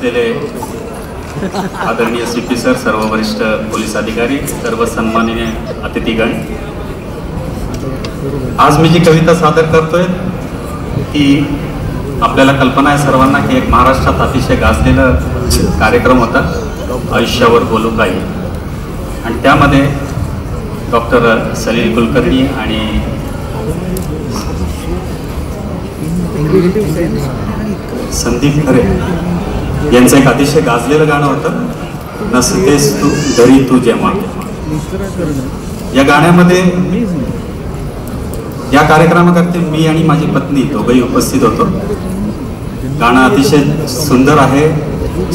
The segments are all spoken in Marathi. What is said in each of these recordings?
असलेले आदरणीय CP सर, सर्व वरिष्ठ पोलीस अधिकारी, सर्व सन्माननीय अतिथीगण, आज मी जी कविता सादर करतोय ती आपल्याला कल्पना आहे सर्वांना की एक महाराष्ट्रात अतिशय गाजलेला कार्यक्रम होता आयुष्यावर बोलू काही, आणि त्यामध्ये डॉक्टर सलील कुलकर्णी आणि संदीप खरे यांचं एक अतिशय गाजलेलं गाणं होतं, नसतेस तू घरी तू जेव्हा. या गाण्यामध्ये या कार्यक्रमाकरता मी आणि माझी पत्नी दोघंही उपस्थित होतो. गाणं अतिशय सुंदर आहे,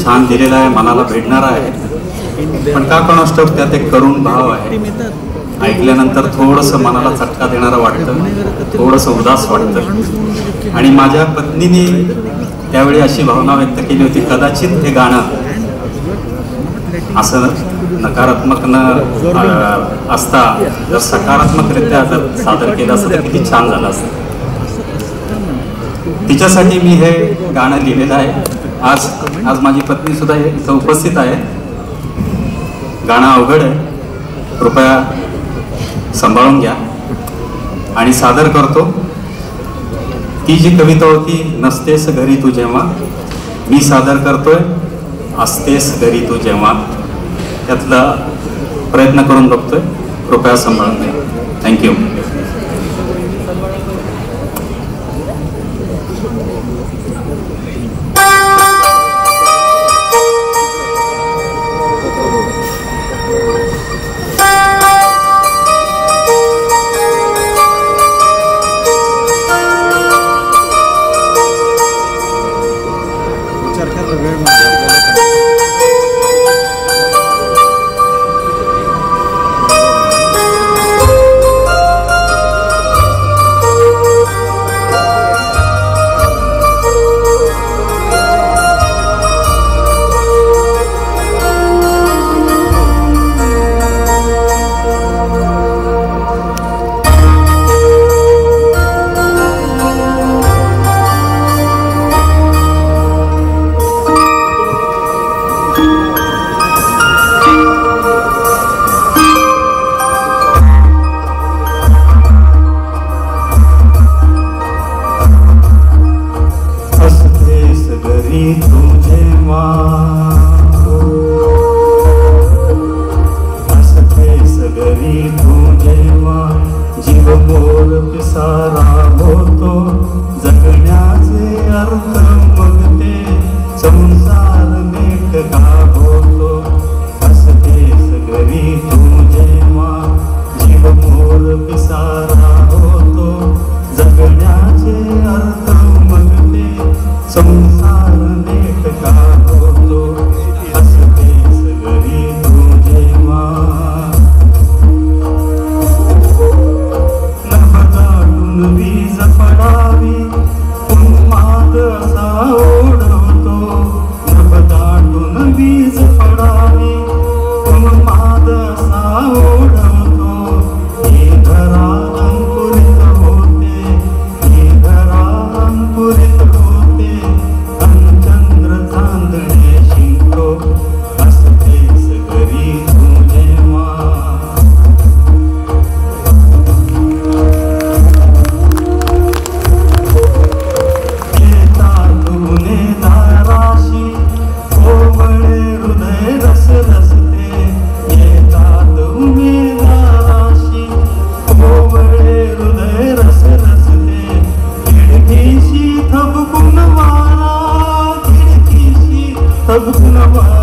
छान दिलेलं आहे, मनाला भेटणारं आहे, पण का कोणास ठाऊक त्यात एक करुण भाव आहे. ऐकल्यानंतर थोडंसं मनाला चटका देणारं वाटतं, थोडंसं उदास वाटतं. आणि माझ्या पत्नीने त्यावेळी अशी भावना व्यक्त केली होती, कदाचित हे गाणं असं नकारात्मक न असता जर सकारात्मकरित्या जर सादर केलं असतं तर किती छान झालं असतं. तिच्यासाठी मी हे गाणं लिहिलेलं आहे. आज माझी पत्नी सुद्धा इथं उपस्थित आहे. गाणं अवघड आहे, कृपया सांभाळून घ्या. आणि सादर करतो ती जी कविता होती, नसतेस घरी तू जेव्हा, मी सादर करतोय असतेस घरी तू जेव्हा. त्यातला प्रयत्न करून बघतोय, कृपया सांभाळून घ्या. थँक्यू. सब